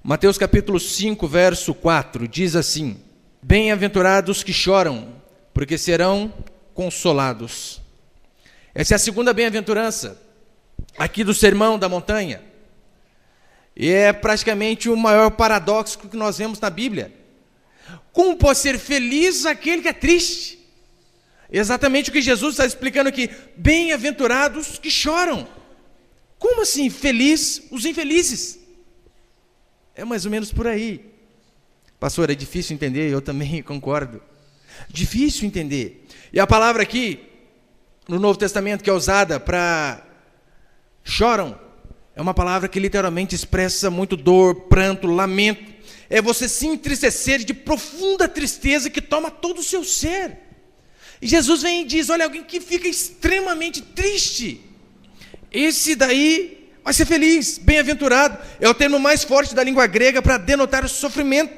Mateus capítulo 5, verso 4, diz assim: Bem-aventurados que choram, porque serão consolados. Essa é a segunda bem-aventurança aqui do Sermão da Montanha. E é praticamente o maior paradoxo que nós vemos na Bíblia. Como pode ser feliz aquele que é triste? Exatamente o que Jesus está explicando aqui. Bem-aventurados que choram. Como assim feliz os infelizes? É mais ou menos por aí. Pastor, é difícil entender, eu também concordo. Difícil entender. E a palavra aqui, no Novo Testamento, que é usada para choram, é uma palavra que literalmente expressa muito dor, pranto, lamento. É você se entristecer de profunda tristeza que toma todo o seu ser. E Jesus vem e diz, olha, alguém que fica extremamente triste, esse daí vai ser feliz, bem-aventurado. É o termo mais forte da língua grega para denotar o sofrimento.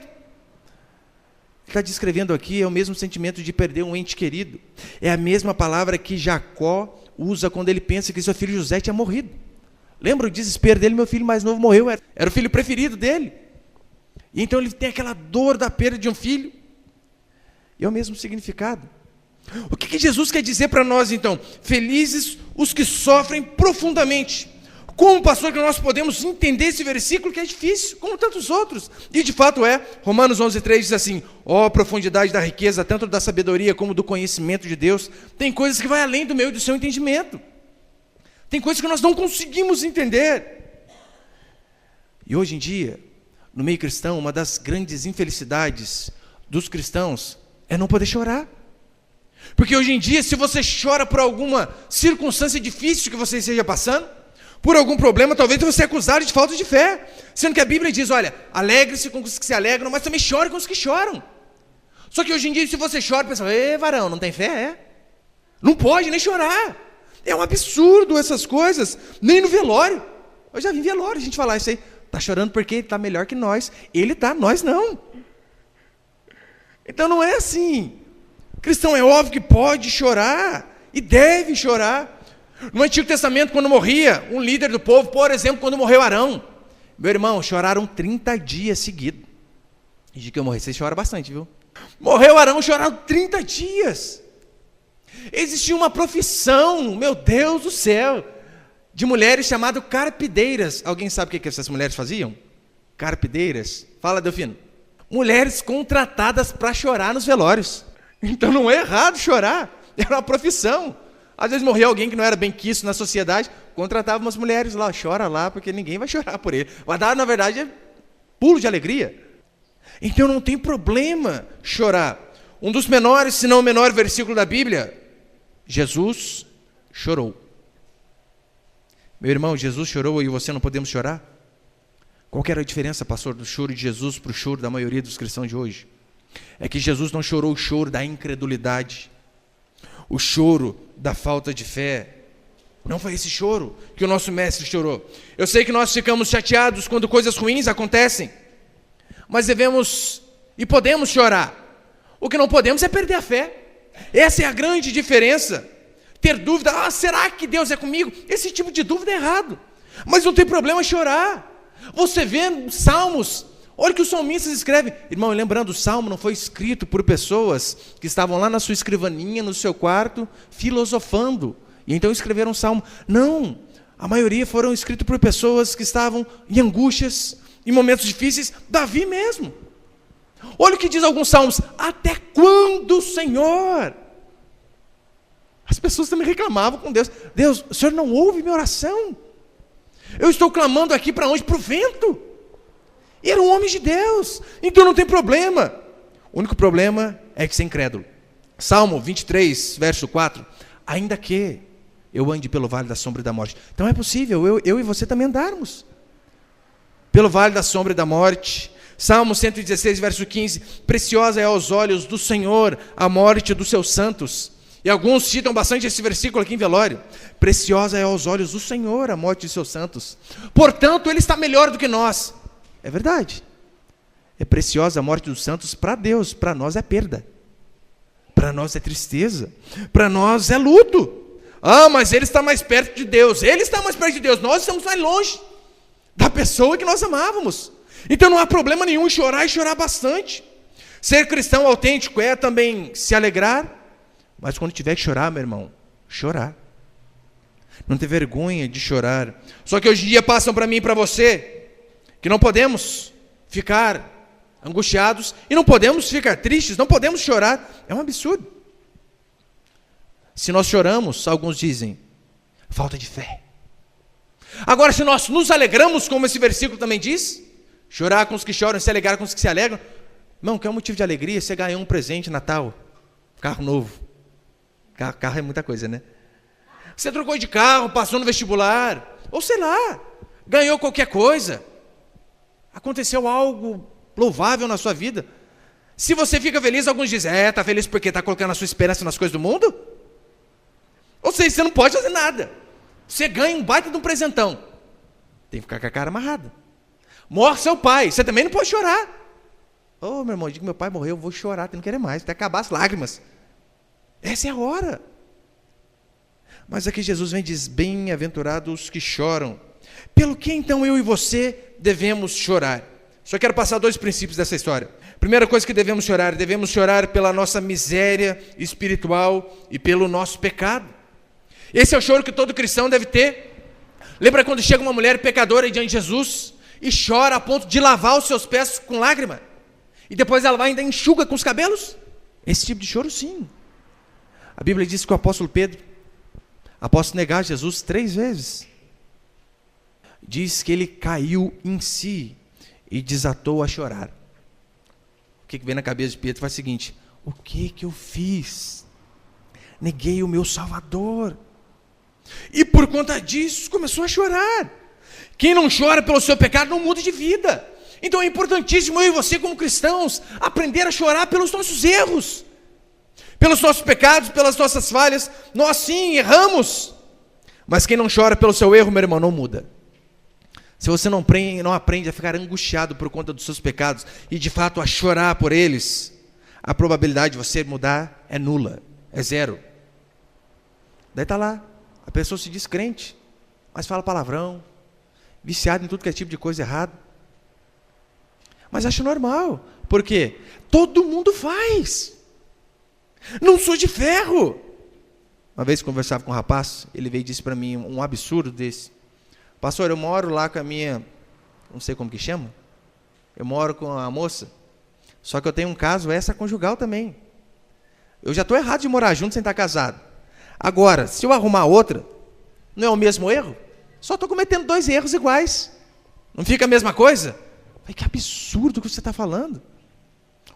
Ele está descrevendo aqui, é o mesmo sentimento de perder um ente querido. É a mesma palavra que Jacó usa quando ele pensa que seu filho José tinha morrido. Lembra o desespero dele? Meu filho mais novo morreu, era o filho preferido dele. E então ele tem aquela dor da perda de um filho. E é o mesmo significado. O que Jesus quer dizer para nós então? Felizes os que sofrem profundamente. Como, pastor, que nós podemos entender esse versículo que é difícil, como tantos outros? E de fato é. Romanos 11:3 diz assim: ó, profundidade da riqueza, tanto da sabedoria como do conhecimento de Deus. Tem coisas que vai além do meu e do seu entendimento. Tem coisas que nós não conseguimos entender. E hoje em dia, no meio cristão, uma das grandes infelicidades dos cristãos é não poder chorar. Porque hoje em dia, se você chora por alguma circunstância difícil que você esteja passando, por algum problema, talvez você é acusado de falta de fé. Sendo que a Bíblia diz, olha, alegre-se com os que se alegram, mas também chore com os que choram. Só que hoje em dia, se você chora, pensa, ê, varão, não tem fé, é? Não pode nem chorar. É um absurdo essas coisas. Nem no velório. Eu já vi em velório a gente falar isso aí. Está chorando porque ele está melhor que nós. Ele está, nós não. Então não é assim. Cristão é óbvio que pode chorar e deve chorar. No Antigo Testamento, quando morria um líder do povo, por exemplo, quando morreu Arão, meu irmão, choraram 30 dias seguidos. E de que eu morri, vocês choram bastante, viu? Morreu Arão, choraram 30 dias. Existia uma profissão, meu Deus do céu, de mulheres chamado carpideiras. Alguém sabe o que essas mulheres faziam? Carpideiras. Fala, Delfino. Mulheres contratadas para chorar nos velórios. Então não é errado chorar, era uma profissão. Às vezes morria alguém que não era bem quisto na sociedade, contratava umas mulheres lá, chora lá, porque ninguém vai chorar por ele. Vai dar, na verdade, é pulo de alegria. Então não tem problema chorar. Um dos menores, se não o menor versículo da Bíblia, Jesus chorou. Meu irmão, Jesus chorou e você não podemos chorar? Qual que era a diferença, pastor, do choro de Jesus para o choro da maioria dos cristãos de hoje? É que Jesus não chorou o choro da incredulidade, o choro da falta de fé. Não foi esse choro que o nosso mestre chorou. Eu sei que nós ficamos chateados quando coisas ruins acontecem, mas devemos e podemos chorar. O que não podemos é perder a fé. Essa é a grande diferença. Ter dúvida, será que Deus é comigo? Esse tipo de dúvida é errado. Mas não tem problema chorar. Você vê Salmos, olha o que os salmistas escrevem. Irmão, lembrando, o Salmo não foi escrito por pessoas que estavam lá na sua escrivaninha, no seu quarto, filosofando, e então escreveram um Salmo. Não, a maioria foram escritos por pessoas que estavam em angústias, em momentos difíceis. Davi mesmo. Olha o que diz alguns salmos. Até quando, Senhor? As pessoas também reclamavam com Deus. Deus, o Senhor não ouve minha oração? Eu estou clamando aqui para onde? Para o vento. E era um homem de Deus. Então não tem problema. O único problema é que você é incrédulo. Salmo 23, verso 4. Ainda que eu ande pelo vale da sombra e da morte. Então é possível eu e você também andarmos pelo vale da sombra e da morte. Salmo 116, verso 15. Preciosa é aos olhos do Senhor a morte dos seus santos. E alguns citam bastante esse versículo aqui em velório. Preciosa é aos olhos do Senhor a morte de seus santos. Portanto, Ele está melhor do que nós. É verdade. É preciosa a morte dos santos para Deus. Para nós é perda. Para nós é tristeza. Para nós é luto. Mas Ele está mais perto de Deus. Ele está mais perto de Deus. Nós estamos mais longe da pessoa que nós amávamos. Então não há problema nenhum em chorar e chorar bastante. Ser cristão autêntico é também se alegrar, mas quando tiver que chorar, meu irmão, chorar. Não ter vergonha de chorar. Só que hoje em dia passam para mim e para você que não podemos ficar angustiados e não podemos ficar tristes, não podemos chorar. É um absurdo. Se nós choramos, alguns dizem, falta de fé. Agora, se nós nos alegramos, como esse versículo também diz, chorar com os que choram, se alegrar com os que se alegram. Irmão, que é um motivo de alegria, você ganhou um presente Natal, carro novo. Carro é muita coisa, né? Você trocou de carro, passou no vestibular, ou sei lá, ganhou qualquer coisa. Aconteceu algo louvável na sua vida. Se você fica feliz, alguns dizem, está feliz porque está colocando a sua esperança nas coisas do mundo? Ou seja, você não pode fazer nada. Você ganha um baita de um presentão. Tem que ficar com a cara amarrada. Morre seu pai, você também não pode chorar. Meu irmão, eu digo que meu pai morreu, eu vou chorar, não quero mais, até acabar as lágrimas. Essa é a hora. Mas aqui Jesus vem e diz, bem-aventurados os que choram. Pelo que então eu e você devemos chorar? Só quero passar 2 princípios dessa história. Primeira coisa que devemos chorar pela nossa miséria espiritual e pelo nosso pecado. Esse é o choro que todo cristão deve ter. Lembra quando chega uma mulher pecadora diante de Jesus e chora a ponto de lavar os seus pés com lágrima? E depois ela vai ainda enxuga com os cabelos? Esse tipo de choro, sim. A Bíblia diz que o apóstolo Pedro, após negar Jesus 3 vezes, diz que ele caiu em si e desatou a chorar. O que vem na cabeça de Pedro foi o seguinte, o que eu fiz? Neguei o meu Salvador. E por conta disso começou a chorar. Quem não chora pelo seu pecado não muda de vida. Então é importantíssimo eu e você como cristãos aprender a chorar pelos nossos erros, pelos nossos pecados, pelas nossas falhas. Nós sim erramos, mas quem não chora pelo seu erro, meu irmão, não muda. Se você não aprende a ficar angustiado por conta dos seus pecados e de fato a chorar por eles, a probabilidade de você mudar é nula, é 0. Daí está lá, a pessoa se diz crente, mas fala palavrão, viciado em tudo que é tipo de coisa errada. Mas acha normal, porque todo mundo faz. Não sou de ferro. Uma vez conversava com um rapaz, ele veio e disse para mim um absurdo desse. Pastor, eu moro lá com a minha, não sei como que chama, eu moro com a moça, só que eu tenho um caso extraconjugal também. Eu já estou errado de morar junto sem estar casado. Agora, se eu arrumar outra, não é o mesmo erro? Só estou cometendo 2 erros iguais. Não fica a mesma coisa? Que absurdo que você está falando.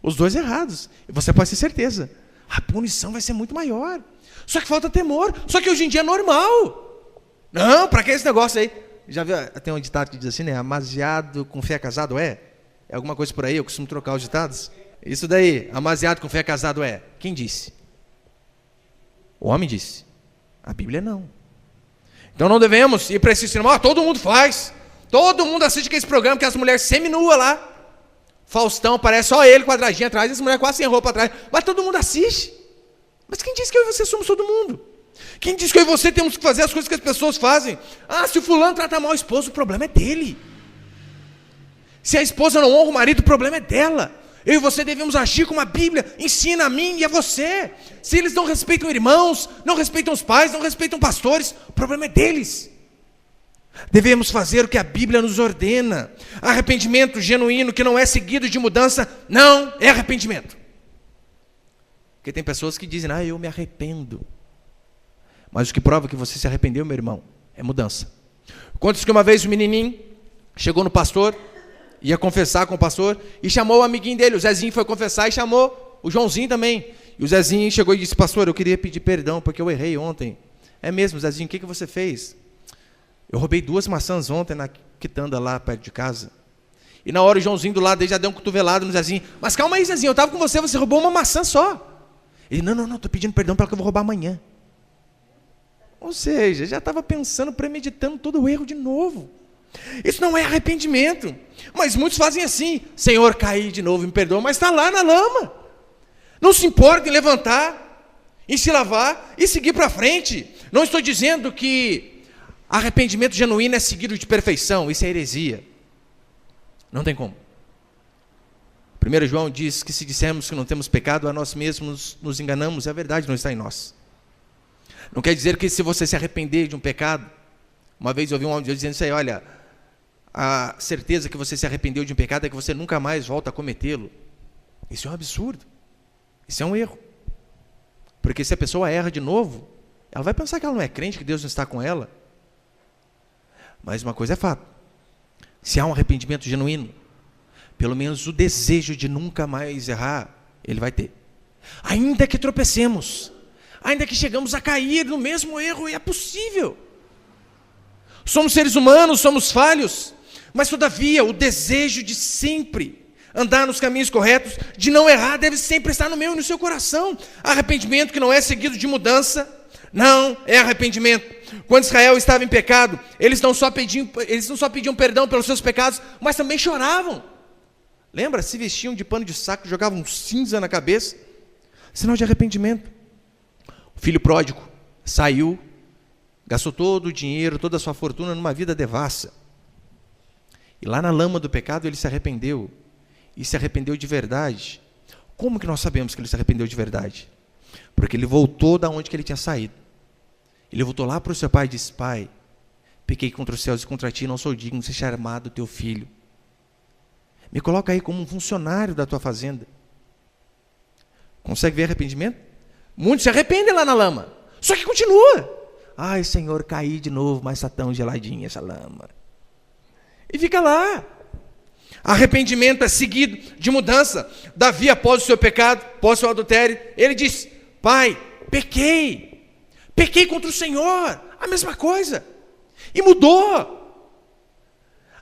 Os 2 errados. E você pode ter certeza. A punição vai ser muito maior. Só que falta temor. Só que hoje em dia é normal. Não, para que esse negócio aí? Já viu? Tem um ditado que diz assim, né? Amaziado com fé casado é? É alguma coisa por aí? Eu costumo trocar os ditados. Isso daí, amaziado com fé casado é? Quem disse? O homem disse. A Bíblia não. Então não devemos ir para esse cinema. Todo mundo faz. Todo mundo assiste aquele programa que as mulheres semi-nuas lá. Faustão, parece só ele quadradinho atrás, e as mulheres quase sem roupa atrás. Mas todo mundo assiste. Mas quem disse que eu e você somos todo mundo? Quem disse que eu e você temos que fazer as coisas que as pessoas fazem? Se o fulano trata mal a esposa, o problema é dele. Se a esposa não honra o marido, o problema é dela. Eu e você devemos agir como a Bíblia ensina a mim e a você. Se eles não respeitam irmãos, não respeitam os pais, não respeitam pastores, o problema é deles. Devemos fazer o que a Bíblia nos ordena. Arrependimento genuíno que não é seguido de mudança, não é arrependimento. Porque tem pessoas que dizem, eu me arrependo. Mas o que prova que você se arrependeu, meu irmão, é mudança. Conta-se que uma vez o menininho chegou no pastor, ia confessar com o pastor, e chamou o amiguinho dele, o Zezinho foi confessar, e chamou o Joãozinho também. E o Zezinho chegou e disse, pastor, eu queria pedir perdão, porque eu errei ontem. É mesmo, Zezinho, o que você fez? Eu roubei 2 maçãs ontem na quitanda lá perto de casa. E na hora o Joãozinho do lado dele já deu um cotovelado no Zezinho. Mas calma aí, Zezinho, eu estava com você, você roubou 1 maçã só. Ele, não, estou pedindo perdão pelo que eu vou roubar amanhã. Ou seja, já estava pensando, premeditando todo o erro de novo. Isso não é arrependimento. Mas muitos fazem assim, Senhor, caí de novo, me perdoa, mas está lá na lama. Não se importa em levantar, em se lavar e seguir para frente. Não estou dizendo que arrependimento genuíno é seguido de perfeição, isso é heresia. Não tem como. 1 João diz que se dissermos que não temos pecado, a nós mesmos nos enganamos e a verdade não está em nós. Não quer dizer que se você se arrepender de um pecado, uma vez eu ouvi um homem dizendo isso aí, olha, a certeza que você se arrependeu de um pecado é que você nunca mais volta a cometê-lo. Isso é um absurdo. Isso é um erro. Porque se a pessoa erra de novo, ela vai pensar que ela não é crente, que Deus não está com ela. Mas uma coisa é fato. Se há um arrependimento genuíno, pelo menos o desejo de nunca mais errar, ele vai ter. Ainda que tropecemos, ainda que chegamos a cair no mesmo erro, e é possível. Somos seres humanos, somos falhos, mas todavia o desejo de sempre andar nos caminhos corretos, de não errar, deve sempre estar no meu e no seu coração. Arrependimento que não é seguido de mudança, não é arrependimento. Quando Israel estava em pecado, eles não só pediam perdão pelos seus pecados, mas também choravam. Lembra? Se vestiam de pano de saco, jogavam cinza na cabeça. Sinal de arrependimento. O filho pródigo saiu, gastou todo o dinheiro, toda a sua fortuna numa vida devassa. E lá na lama do pecado ele se arrependeu. E se arrependeu de verdade. Como que nós sabemos que ele se arrependeu de verdade? Porque ele voltou da onde que ele tinha saído. Ele voltou lá para o seu pai e disse: Pai, pequei contra os céus e contra ti, não sou digno de ser chamado teu filho. Me coloca aí como um funcionário da tua fazenda. Consegue ver arrependimento? Muitos se arrependem lá na lama. Só que continua. Ai, Senhor, caí de novo, mas está tão geladinha essa lama. E fica lá. Arrependimento é seguido de mudança. Davi, após o seu pecado, após o seu adultério, ele diz: Pai, pequei contra o Senhor. A mesma coisa. E mudou.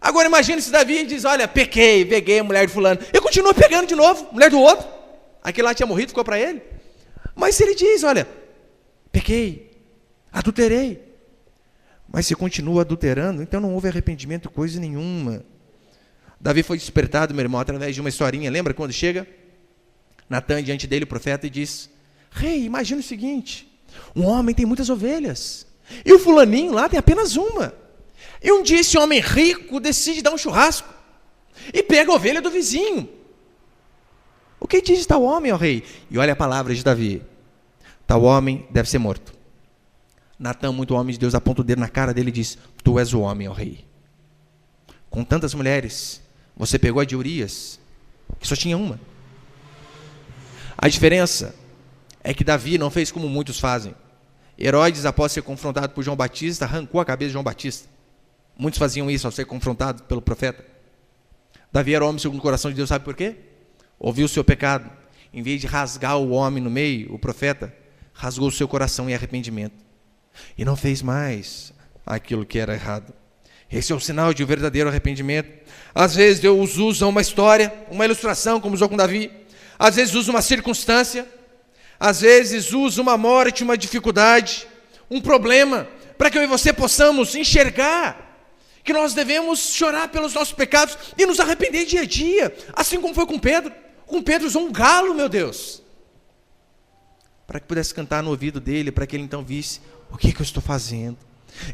Agora imagine se Davi diz: olha, peguei a mulher de fulano. Eu continuo pegando de novo, mulher do outro. Aquele lá tinha morrido, ficou para ele. Mas se ele diz: olha, pequei, adulterei. Mas se continua adulterando, então não houve arrependimento, coisa nenhuma. Davi foi despertado, meu irmão, através de uma historinha. Lembra quando chega Natã diante dele, o profeta, e diz: Rei, imagina o seguinte, um homem tem muitas ovelhas, e o fulaninho lá tem apenas uma. E um dia esse homem rico decide dar um churrasco, e pega a ovelha do vizinho. O que diz tal homem, ó rei? E olha a palavra de Davi: tal homem deve ser morto. Natã, muito homem de Deus, aponta o dedo na cara dele e diz: tu és o homem, ó rei. Com tantas mulheres, você pegou a de Urias, que só tinha uma. A diferença é que Davi não fez como muitos fazem. Herodes, após ser confrontado por João Batista, arrancou a cabeça de João Batista. Muitos faziam isso ao ser confrontados pelo profeta. Davi era homem segundo o coração de Deus, sabe por quê? Ouviu o seu pecado. Em vez de rasgar o homem no meio, o profeta rasgou o seu coração em arrependimento. E não fez mais aquilo que era errado. Esse é o sinal de um verdadeiro arrependimento. Às vezes Deus usa uma história, uma ilustração, como usou com Davi. Às vezes usa uma circunstância. Às vezes usa uma morte, uma dificuldade, um problema, para que eu e você possamos enxergar que nós devemos chorar pelos nossos pecados e nos arrepender dia a dia. Assim como foi com Pedro. Com Pedro usou um galo, meu Deus, para que pudesse cantar no ouvido dele, para que ele então visse: o que eu estou fazendo?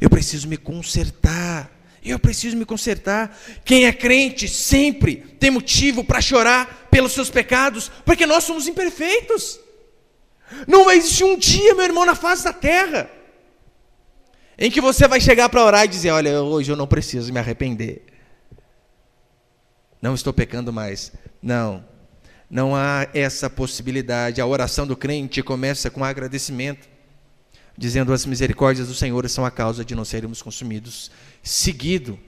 Eu preciso me consertar. Eu preciso me consertar. Quem é crente sempre tem motivo para chorar pelos seus pecados, porque nós somos imperfeitos. Não vai existir um dia, meu irmão, na face da terra, em que você vai chegar para orar e dizer: olha, hoje eu não preciso me arrepender. Não estou pecando mais. Não há essa possibilidade. A oração do crente começa com agradecimento, dizendo: as misericórdias do Senhor são a causa de não sermos consumidos, seguido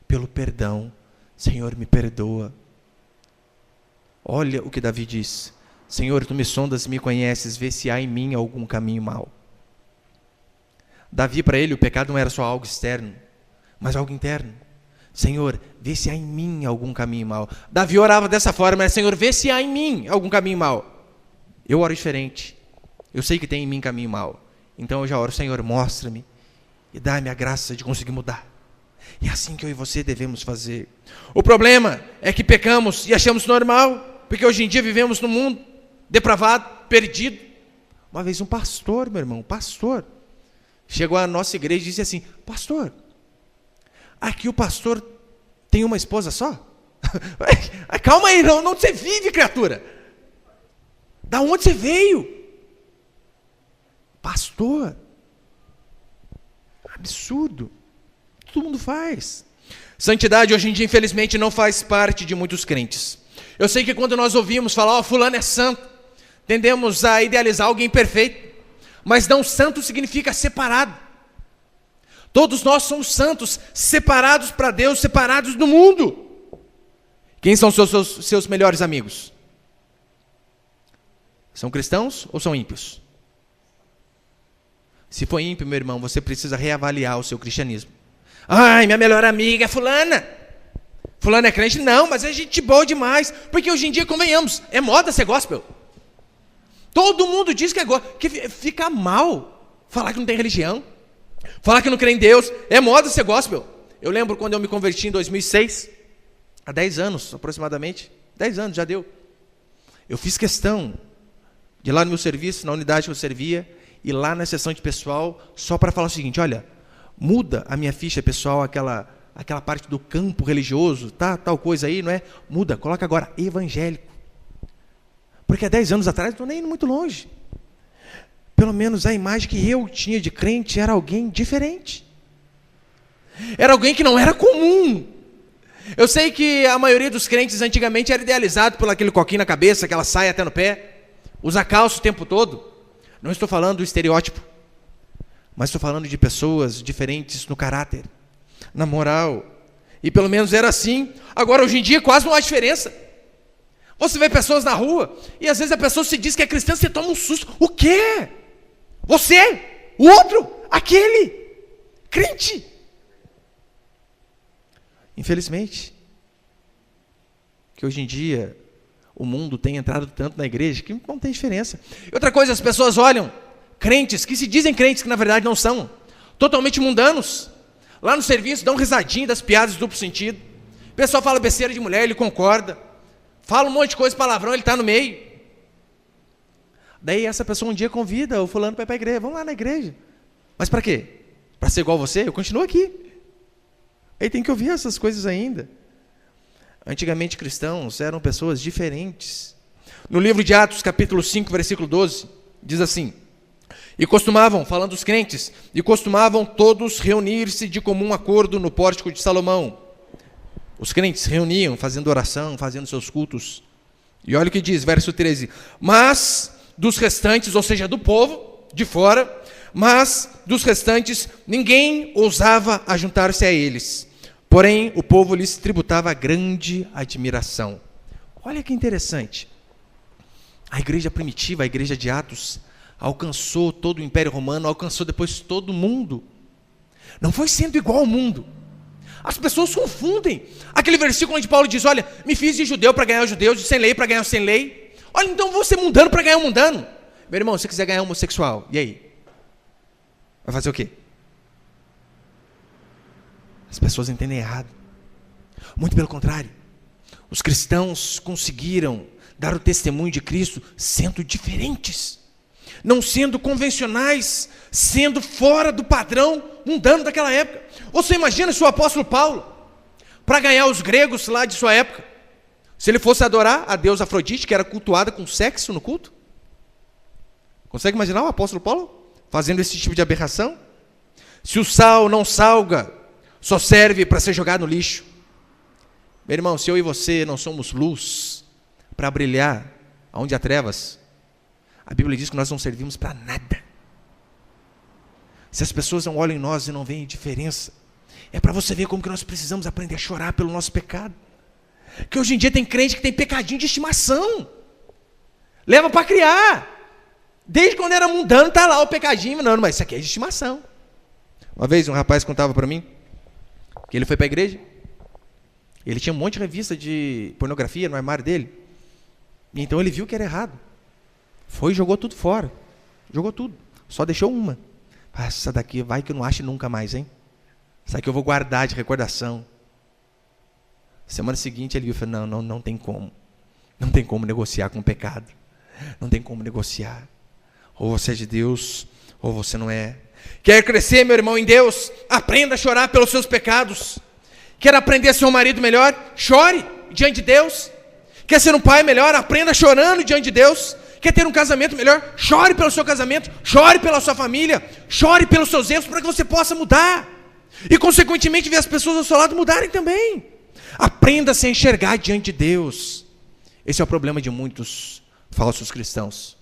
pelo perdão. Senhor, me perdoa. Olha o que Davi diz: Senhor, tu me sondas e me conheces, vê se há em mim algum caminho mau. Davi, para ele, o pecado não era só algo externo, mas algo interno. Senhor, vê se há em mim algum caminho mau. Davi orava dessa forma: Senhor, vê se há em mim algum caminho mau. Eu oro diferente. Eu sei que tem em mim caminho mau. Então eu já oro: Senhor, mostra-me e dá-me a graça de conseguir mudar. E é assim que eu e você devemos fazer. O problema é que pecamos e achamos normal, porque hoje em dia vivemos num mundo depravado, perdido. Uma vez um pastor, meu irmão, chegou à nossa igreja e disse assim: pastor, aqui o pastor tem uma esposa só? Calma aí, não, onde você vive, criatura? Da onde você veio? Pastor. Absurdo. Todo mundo faz. Santidade hoje em dia, infelizmente, não faz parte de muitos crentes. Eu sei que quando nós ouvimos falar, fulano é santo, tendemos a idealizar alguém perfeito. Mas não santo significa separado. Todos nós somos santos, separados para Deus, separados do mundo. Quem são seus melhores amigos? São cristãos ou são ímpios? Se for ímpio, meu irmão, você precisa reavaliar o seu cristianismo. Ai, minha melhor amiga é fulana. Fulana é crente? Não, mas é gente boa demais. Porque hoje em dia, convenhamos, é moda ser gospel. Todo mundo diz que é gospel. Que fica mal falar que não tem religião. Falar que não crê em Deus. É moda ser gospel. Eu lembro quando eu me converti em 2006. Há 10 anos aproximadamente. 10 anos já deu. Eu fiz questão de ir lá no meu serviço, na unidade que eu servia, ir lá na sessão de pessoal, só para falar o seguinte: olha, muda a minha ficha pessoal, aquela parte do campo religioso, tá, tal coisa aí, não é? Muda, coloca agora evangélico. Porque há 10 anos atrás, não estou nem indo muito longe. Pelo menos a imagem que eu tinha de crente era alguém diferente. Era alguém que não era comum. Eu sei que a maioria dos crentes antigamente era idealizado por aquele coquinho na cabeça, aquela saia até no pé, usa calça o tempo todo. Não estou falando do estereótipo, mas estou falando de pessoas diferentes no caráter, na moral. E pelo menos era assim. Agora, hoje em dia, quase não há diferença. Você vê pessoas na rua, e às vezes a pessoa se diz que é cristã, você toma um susto. O quê? Você? O outro? Aquele? Crente? Infelizmente, que hoje em dia o mundo tem entrado tanto na igreja que não tem diferença. E outra coisa, as pessoas olham crentes, que se dizem crentes, que na verdade não são, totalmente mundanos, lá no serviço dão risadinha das piadas de duplo sentido. O pessoal fala besteira de mulher, ele concorda. Fala um monte de coisa, palavrão, ele está no meio. Daí essa pessoa um dia convida o fulano para ir para a igreja. Vamos lá na igreja. Mas para quê? Para ser igual a você? Eu continuo aqui. Aí tem que ouvir essas coisas ainda. Antigamente cristãos eram pessoas diferentes. No livro de Atos, capítulo 5, versículo 12, diz assim: e costumavam, falando dos crentes, e costumavam todos reunir-se de comum acordo no pórtico de Salomão. Os crentes se reuniam, fazendo oração, fazendo seus cultos. E olha o que diz, verso 13: mas dos restantes, ou seja, do povo de fora, mas dos restantes, ninguém ousava ajuntar-se a eles. Porém, o povo lhes tributava grande admiração. Olha que interessante. A igreja primitiva, a igreja de Atos, alcançou todo o Império Romano, alcançou depois todo o mundo. Não foi sendo igual ao mundo. As pessoas confundem. Aquele versículo onde Paulo diz: olha, me fiz de judeu para ganhar os judeus, de sem lei para ganhar os sem lei. Olha, então vou ser mundano para ganhar o mundano. Meu irmão, se você quiser ganhar homossexual, e aí? Vai fazer o quê? As pessoas entendem errado. Muito pelo contrário. Os cristãos conseguiram dar o testemunho de Cristo sendo diferentes, não sendo convencionais, sendo fora do padrão mundano daquela época. Você imagina se o apóstolo Paulo, para ganhar os gregos lá de sua época, se ele fosse adorar a deusa Afrodite, que era cultuada com sexo no culto? Consegue imaginar o apóstolo Paulo fazendo esse tipo de aberração? Se o sal não salga, só serve para ser jogado no lixo. Meu irmão, se eu e você não somos luz para brilhar onde há trevas, a Bíblia diz que nós não servimos para nada. Se as pessoas não olham em nós e não veem diferença, é para você ver como que nós precisamos aprender a chorar pelo nosso pecado. Que hoje em dia tem crente que tem pecadinho de estimação, leva para criar. Desde quando era mundano, está lá o pecadinho. Não, mas isso aqui é de estimação. Uma vez um rapaz contava para mim que ele foi para a igreja, ele tinha um monte de revista de pornografia no armário dele, e então ele viu que era errado, foi e jogou tudo fora, jogou tudo, só deixou uma. Essa daqui vai que eu não ache nunca mais, hein? Essa aqui eu vou guardar de recordação. Semana seguinte ele viu e falou: não tem como, não tem como negociar com o pecado, não tem como negociar, ou você é de Deus, ou você não é. Quer crescer, meu irmão, em Deus? Aprenda a chorar pelos seus pecados. Quer aprender a ser um marido melhor? Chore. diante de Deus? Quer ser um pai melhor? Aprenda chorando diante de Deus. Quer ter um casamento melhor? Chore pelo seu casamento, chore pela sua família, chore pelos seus erros para que você possa mudar. E consequentemente ver as pessoas ao seu lado mudarem também. Aprenda a se enxergar diante de Deus. Esse é o problema de muitos falsos cristãos.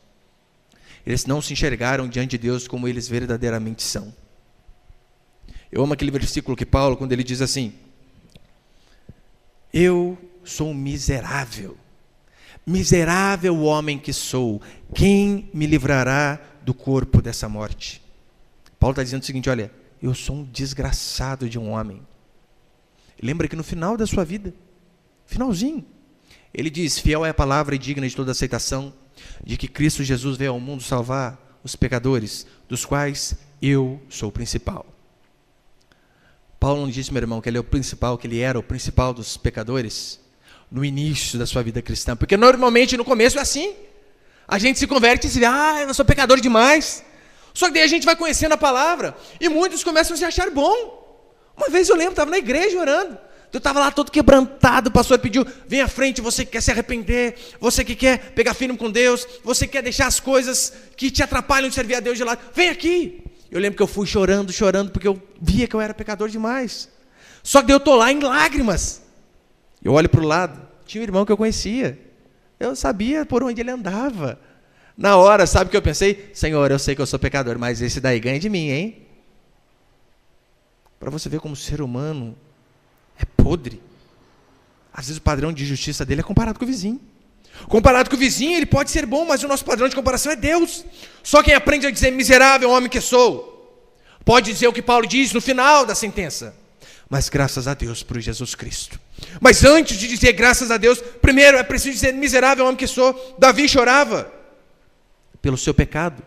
Eles não se enxergaram diante de Deus como eles verdadeiramente são. Eu amo aquele versículo que Paulo, quando ele diz assim: eu sou miserável, miserável homem que sou, quem me livrará do corpo dessa morte? Paulo está dizendo o seguinte: olha, eu sou um desgraçado de um homem. Lembra que no final da sua vida, finalzinho, ele diz: fiel é a palavra e digna de toda aceitação, de que Cristo Jesus veio ao mundo salvar os pecadores, dos quais eu sou o principal. Paulo não disse, meu irmão, que ele é o principal, que ele era o principal dos pecadores no início da sua vida cristã, porque normalmente no começo é assim. A gente se converte e se vê: eu sou pecador demais. Só que daí a gente vai conhecendo a palavra e muitos começam a se achar bom. Uma vez eu lembro, estava na igreja orando, eu estava lá todo quebrantado, o pastor pediu: vem à frente, você que quer se arrepender, você que quer pegar firme com Deus, você que quer deixar as coisas que te atrapalham de servir a Deus de lado, vem aqui. Eu lembro que eu fui chorando, porque eu via que eu era pecador demais. Só que daí eu estou lá em lágrimas. Eu olho para o lado, tinha um irmão que eu conhecia, eu sabia por onde ele andava. Na hora, sabe o que eu pensei? Senhor, eu sei que eu sou pecador, mas esse daí ganha de mim, hein? Para você ver como o ser humano é podre. Às vezes o padrão de justiça dele é comparado com o vizinho. Comparado com o vizinho, ele pode ser bom, mas o nosso padrão de comparação é Deus. Só quem aprende a dizer: miserável homem que sou, pode dizer o que Paulo diz no final da sentença: mas graças a Deus por Jesus Cristo. Mas antes de dizer graças a Deus, primeiro é preciso dizer: miserável homem que sou. Davi chorava pelo seu pecado,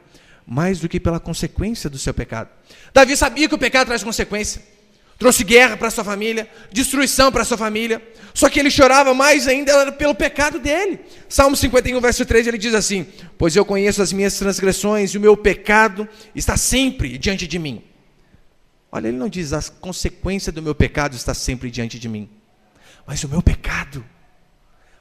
mais do que pela consequência do seu pecado. Davi sabia que o pecado traz consequência. Trouxe guerra para sua família, destruição para sua família. Só que ele chorava mais ainda pelo pecado dele. Salmo 51, verso 3, ele diz assim: pois eu conheço as minhas transgressões e o meu pecado está sempre diante de mim. Olha, ele não diz: a consequência do meu pecado está sempre diante de mim. Mas o meu pecado,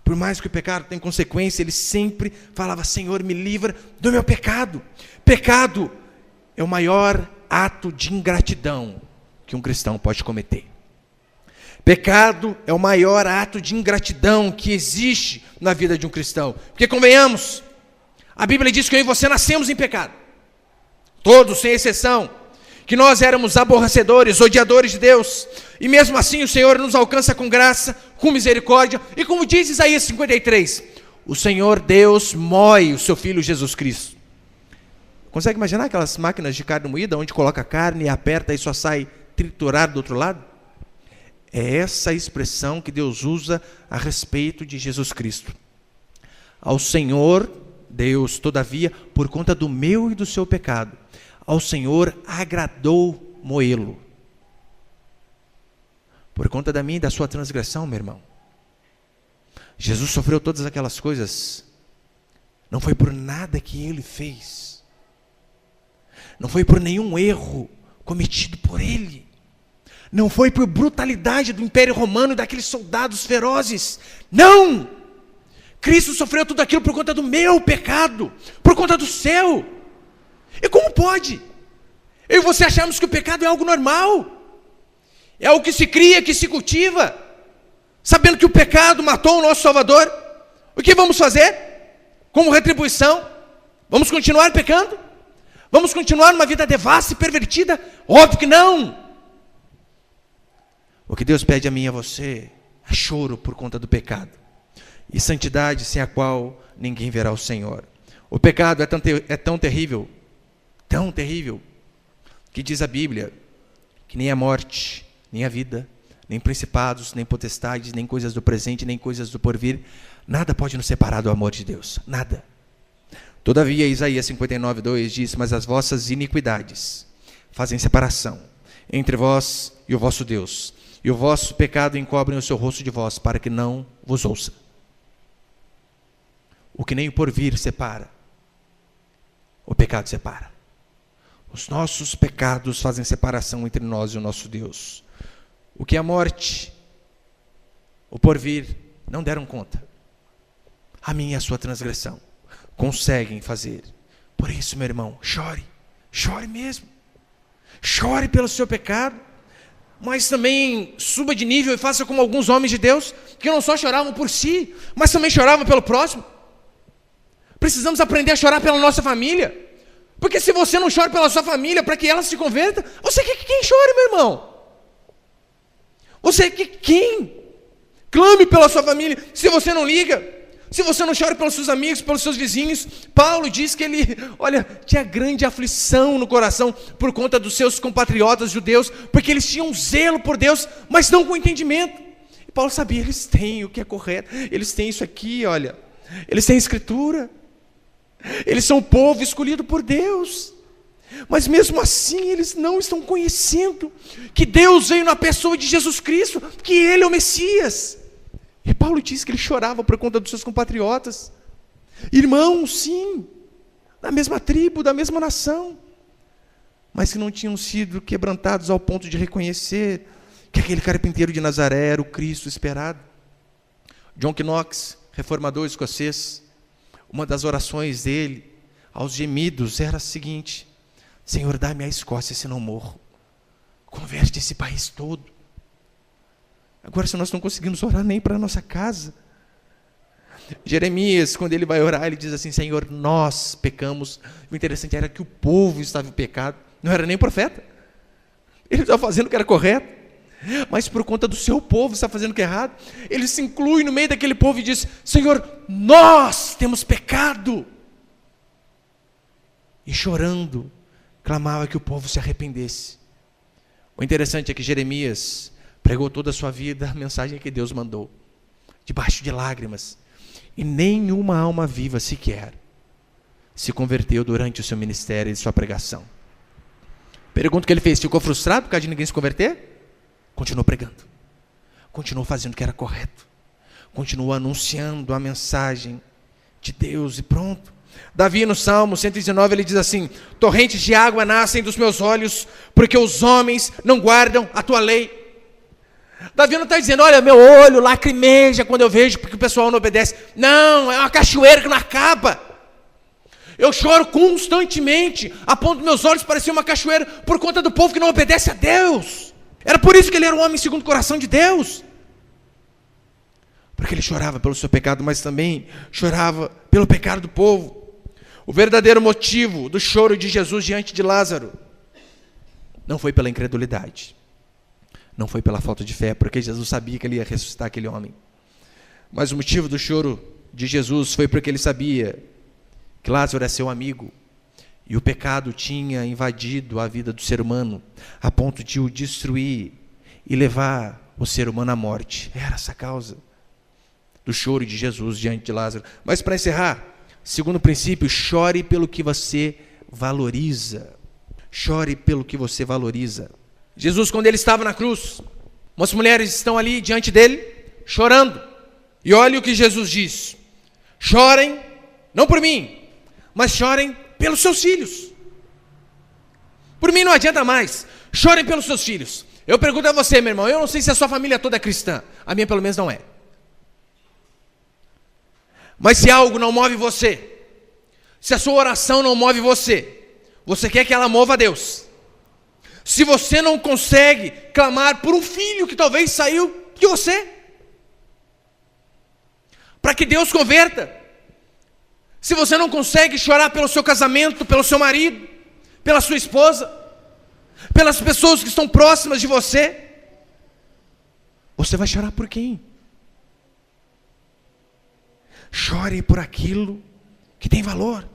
por mais que o pecado tenha consequência, ele sempre falava: Senhor, me livra do meu pecado. Pecado é o maior ato de ingratidão que um cristão pode cometer. Pecado é o maior ato de ingratidão que existe na vida de um cristão. Porque convenhamos, a Bíblia diz que eu e você nascemos em pecado. Todos, sem exceção. Que nós éramos aborrecedores, odiadores de Deus. E mesmo assim o Senhor nos alcança com graça, com misericórdia. E como diz Isaías 53, o Senhor Deus moe o seu Filho Jesus Cristo. Consegue imaginar aquelas máquinas de carne moída, onde coloca a carne e aperta e só sai triturado do outro lado? É essa expressão que Deus usa a respeito de Jesus Cristo. Ao Senhor Deus, todavia, por conta do meu e do seu pecado, ao Senhor agradou moê-lo. Por conta da minha e da sua transgressão, meu irmão. Jesus sofreu todas aquelas coisas. Não foi por nada que ele fez. Não foi por nenhum erro cometido por ele. Não foi por brutalidade do Império Romano e daqueles soldados ferozes. Não! Cristo sofreu tudo aquilo por conta do meu pecado, por conta do seu. E como pode? Eu e você achamos que o pecado é algo normal. É algo que se cria, que se cultiva. Sabendo que o pecado matou o nosso Salvador. O que vamos fazer? Como retribuição? Vamos continuar pecando? Vamos continuar numa vida devassa e pervertida? Óbvio que não! O que Deus pede a mim e a você é choro por conta do pecado. E santidade sem a qual ninguém verá o Senhor. O pecado é tão terrível, que diz a Bíblia, que nem a morte, nem a vida, nem principados, nem potestades, nem coisas do presente, nem coisas do porvir, nada pode nos separar do amor de Deus, nada. Todavia, Isaías 59, 2 diz: mas as vossas iniquidades fazem separação entre vós e o vosso Deus, e o vosso pecado encobrem o seu rosto de vós, para que não vos ouça. O que nem o porvir separa, o pecado separa. Os nossos pecados fazem separação entre nós e o nosso Deus. O que é a morte, o porvir não deram conta. A minha e a sua transgressão conseguem fazer. Por isso, meu irmão, chore. Chore mesmo. Chore pelo seu pecado. Mas também suba de nível e faça como alguns homens de Deus, que não só choravam por si, mas também choravam pelo próximo. Precisamos aprender a chorar pela nossa família. Porque se você não chora pela sua família, para que ela se converta, você quer que quem chore, meu irmão? Você quer que quem clame pela sua família? Se você não liga, se você não chora pelos seus amigos, pelos seus vizinhos, Paulo diz que ele, tinha grande aflição no coração por conta dos seus compatriotas judeus, porque eles tinham zelo por Deus, mas não com entendimento. E Paulo sabia, eles têm o que é correto, eles têm isso aqui, eles têm a Escritura, eles são o povo escolhido por Deus, mas mesmo assim eles não estão conhecendo que Deus veio na pessoa de Jesus Cristo, que Ele é o Messias. E Paulo diz que ele chorava por conta dos seus compatriotas, irmãos, sim, da mesma tribo, da mesma nação, mas que não tinham sido quebrantados ao ponto de reconhecer que aquele carpinteiro de Nazaré era o Cristo esperado. John Knox, reformador escocês, uma das orações dele, aos gemidos, era a seguinte: Senhor, dá-me a Escócia, senão morro. Converte esse país todo. Agora, se nós não conseguimos orar nem para a nossa casa. Jeremias, quando ele vai orar, ele diz assim: Senhor, nós pecamos. O interessante era que o povo estava em pecado, não era nem profeta. Ele estava fazendo o que era correto, mas por conta do seu povo está fazendo o que é errado, ele se inclui no meio daquele povo e diz: Senhor, nós temos pecado. E chorando, clamava que o povo se arrependesse. O interessante é que Jeremias pregou toda a sua vida a mensagem que Deus mandou, debaixo de lágrimas, e nenhuma alma viva sequer se converteu durante o seu ministério e sua pregação. Pergunta o que ele fez: ficou frustrado por causa de ninguém se converter? Continuou pregando, continuou fazendo o que era correto, continuou anunciando a mensagem de Deus e pronto. Davi, no Salmo 119, ele diz assim: torrentes de água nascem dos meus olhos, porque os homens não guardam a tua lei. Davi não está dizendo: olha, meu olho lacrimeja quando eu vejo porque o pessoal não obedece. Não, é uma cachoeira que não acaba. Eu choro constantemente, a ponto de meus olhos parecerem uma cachoeira, por conta do povo que não obedece a Deus. Era por isso que ele era um homem segundo o coração de Deus, porque ele chorava pelo seu pecado, mas também chorava pelo pecado do povo. O verdadeiro motivo do choro de Jesus diante de Lázaro não foi pela incredulidade, não foi pela falta de fé, porque Jesus sabia que ele ia ressuscitar aquele homem. Mas o motivo do choro de Jesus foi porque ele sabia que Lázaro é seu amigo, e o pecado tinha invadido a vida do ser humano, a ponto de o destruir e levar o ser humano à morte. Era essa a causa do choro de Jesus diante de Lázaro. Mas para encerrar, segundo princípio, chore pelo que você valoriza. Chore pelo que você valoriza. Jesus, quando ele estava na cruz, umas mulheres estão ali diante dele, chorando. E olha o que Jesus diz: chorem, não por mim, mas chorem pelos seus filhos. Por mim não adianta mais, chorem pelos seus filhos. Eu pergunto a você, meu irmão, eu não sei se a sua família toda é cristã, a minha pelo menos não é. Mas se algo não move você, se a sua oração não move você, você quer que ela mova a Deus. Se você não consegue clamar por um filho que talvez saiu de você, para que Deus converta, se você não consegue chorar pelo seu casamento, pelo seu marido, pela sua esposa, pelas pessoas que estão próximas de você, você vai chorar por quem? Chore por aquilo que tem valor.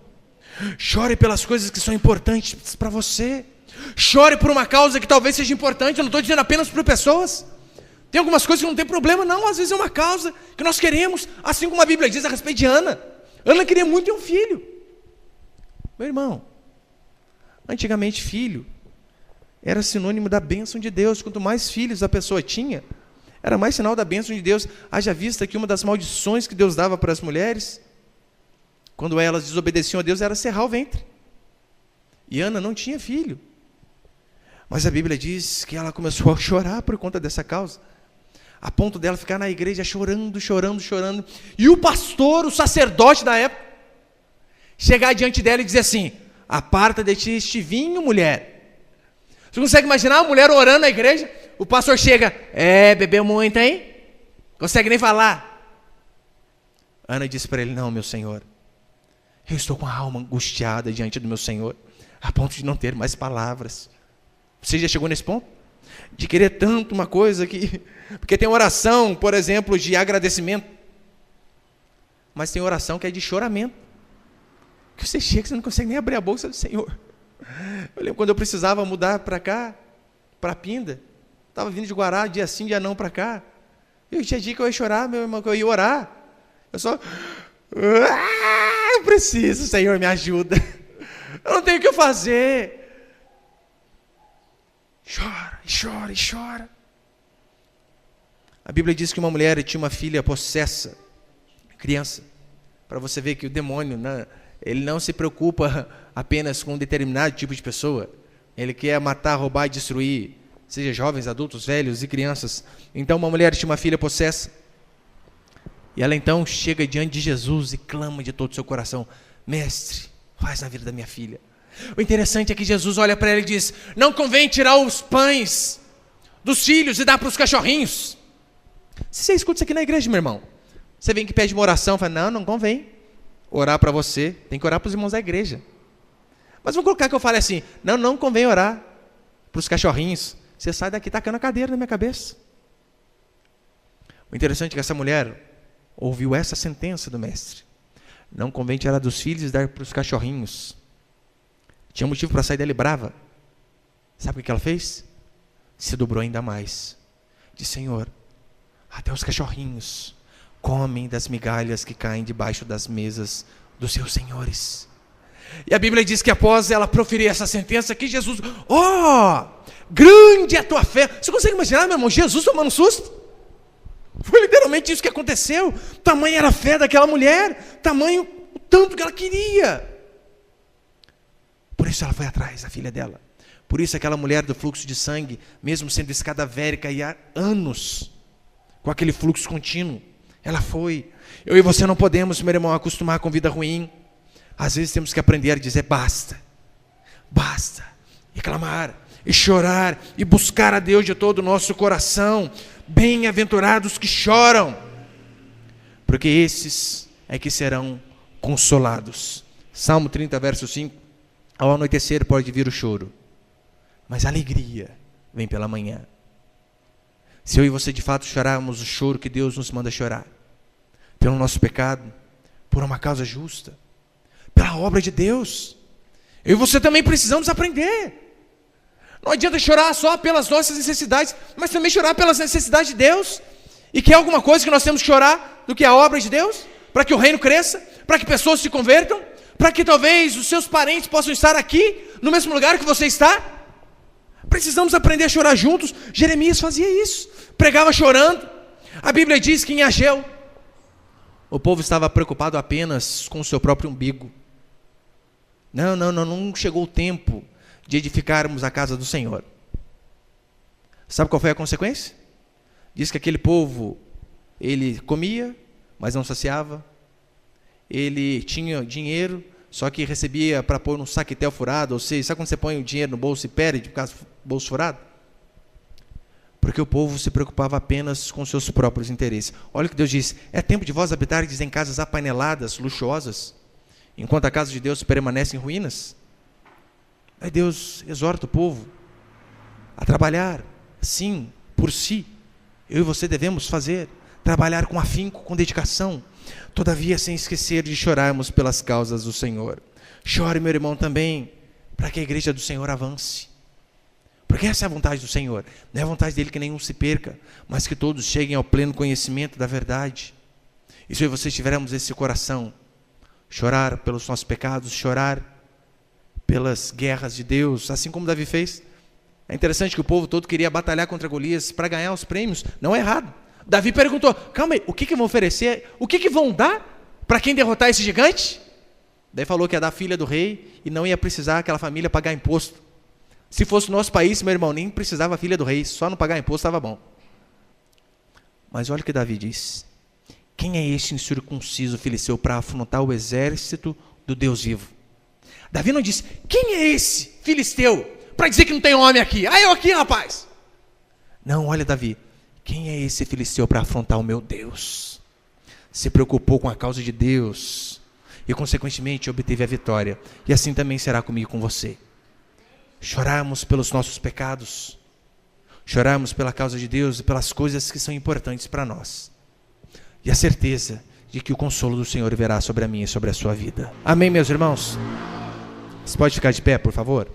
Chore pelas coisas que são importantes para você. Chore por uma causa que talvez seja importante. Eu não estou dizendo apenas por pessoas. Tem algumas coisas que não tem problema, não. Às vezes é uma causa que nós queremos, assim como a Bíblia diz a respeito de Ana. Ana queria muito ter um filho. Meu irmão, antigamente filho era sinônimo da bênção de Deus. Quanto mais filhos a pessoa tinha, era mais sinal da bênção de Deus. Haja vista que uma das maldições que Deus dava para as mulheres, quando elas desobedeciam a Deus, era cerrar o ventre. E Ana não tinha filho. Mas a Bíblia diz que ela começou a chorar por conta dessa causa. a ponto dela ficar na igreja chorando, chorando, chorando, e o pastor, o sacerdote da época, chegar diante dela e dizer assim: aparta de ti este vinho, mulher. Você consegue imaginar a mulher orando na igreja? O pastor chega: bebeu muito, hein? Consegue nem falar. Ana disse para ele: não, meu senhor, eu estou com a alma angustiada diante do meu Senhor, a ponto de não ter mais palavras. Você já chegou nesse ponto? De querer tanto uma coisa que... Porque tem oração, por exemplo, de agradecimento, mas tem oração que é de choramento, que você chega, você não consegue nem abrir a boca do Senhor. Eu lembro quando eu precisava mudar para cá, para Pinda, estava vindo de Guará, dia sim, dia não para cá, eu tinha dia que eu ia chorar, meu irmão, que eu ia orar, eu só... eu preciso, Senhor, me ajuda, eu não tenho o que fazer. Chora, e chora, e chora. A Bíblia diz que uma mulher tinha uma filha possessa, criança, para você ver que o demônio, né, ele não se preocupa apenas com um determinado tipo de pessoa, ele quer matar, roubar e destruir, seja jovens, adultos, velhos e crianças. Então uma mulher tinha uma filha possessa, e ela então chega diante de Jesus e clama de todo o seu coração: mestre, faz na vida da minha filha. O interessante é que Jesus olha para ela e diz: não convém tirar os pães dos filhos e dar para os cachorrinhos. Se você escuta isso aqui na igreja, meu irmão, você vem que pede uma oração, fala: não convém orar para você, tem que orar para os irmãos da igreja. Mas vamos colocar que eu fale assim: não convém orar para os cachorrinhos. Você sai daqui tacando a cadeira na minha cabeça. O interessante é que essa mulher ouviu essa sentença do mestre: não convém tirar dos filhos e dar para os cachorrinhos. Tinha motivo para sair dela brava. Sabe o que ela fez? Se dobrou ainda mais. Disse: Senhor, até os cachorrinhos comem das migalhas que caem debaixo das mesas dos seus senhores. E a Bíblia diz que após ela proferir essa sentença, que Jesus: grande é a tua fé. Você consegue imaginar, meu irmão, Jesus tomando um susto? Foi literalmente isso que aconteceu. Tamanha era a fé daquela mulher, tamanho o tanto que ela queria. Por isso ela foi atrás da filha dela. Por isso aquela mulher do fluxo de sangue, mesmo sendo escadavérica e há anos, com aquele fluxo contínuo, ela foi. Eu e você não podemos, meu irmão, acostumar com vida ruim. Às vezes temos que aprender a dizer basta. Basta. E clamar, e chorar, e buscar a Deus de todo o nosso coração. Bem-aventurados que choram, porque esses é que serão consolados. Salmo 30, verso 5. Ao anoitecer pode vir o choro, mas a alegria vem pela manhã. Se eu e você de fato chorarmos o choro que Deus nos manda chorar, pelo nosso pecado, por uma causa justa, pela obra de Deus, eu e você também precisamos aprender. Não adianta chorar só pelas nossas necessidades, mas também chorar pelas necessidades de Deus. E quer alguma coisa que nós temos que chorar do que a obra de Deus? Para que o reino cresça, para que pessoas se convertam, para que talvez os seus parentes possam estar aqui, no mesmo lugar que você está. Precisamos aprender a chorar juntos. Jeremias fazia isso, pregava chorando. A Bíblia diz que em Ageu, o povo estava preocupado apenas com o seu próprio umbigo. Não chegou o tempo de edificarmos a casa do Senhor. Sabe qual foi a consequência? Diz que aquele povo, ele comia, mas não saciava. Ele tinha dinheiro, só que recebia para pôr num saquetel furado. Ou seja, sabe quando você põe o dinheiro no bolso e perde por causa do bolso furado? Porque o povo se preocupava apenas com seus próprios interesses. Olha o que Deus diz: é tempo de vós habitardes em casas apaineladas, luxuosas, enquanto a casa de Deus permanece em ruínas. Aí Deus exorta o povo a trabalhar, sim, por si. Eu e você devemos trabalhar com afinco, com dedicação, todavia sem esquecer de chorarmos pelas causas do Senhor. Chore, meu irmão, também, para que a igreja do Senhor avance. Porque essa é a vontade do Senhor. Não é a vontade dele que nenhum se perca, mas que todos cheguem ao pleno conhecimento da verdade. E se eu e você tivermos esse coração, chorar pelos nossos pecados, chorar pelas guerras de Deus, assim como Davi fez. É interessante que o povo todo queria batalhar contra Golias para ganhar os prêmios. Não é errado. Davi perguntou: calma aí, o que vão oferecer? O que vão dar para quem derrotar esse gigante? Daí falou que ia dar a filha do rei e não ia precisar aquela família pagar imposto. Se fosse o nosso país, meu irmão, nem precisava a filha do rei, só não pagar imposto estava bom. Mas olha o que Davi diz. Quem é este incircunciso filisteu para afrontar o exército do Deus vivo? Davi não disse, quem é esse filisteu para dizer que não tem homem aqui? Ah, eu aqui, rapaz. Não, olha Davi, quem é esse filisteu para afrontar o meu Deus? Se preocupou com a causa de Deus e consequentemente obteve a vitória. E assim também será comigo e com você. Chorarmos pelos nossos pecados, chorarmos pela causa de Deus e pelas coisas que são importantes para nós. E a certeza de que o consolo do Senhor virá sobre a minha e sobre a sua vida. Amém, meus irmãos? Você pode ficar de pé, por favor?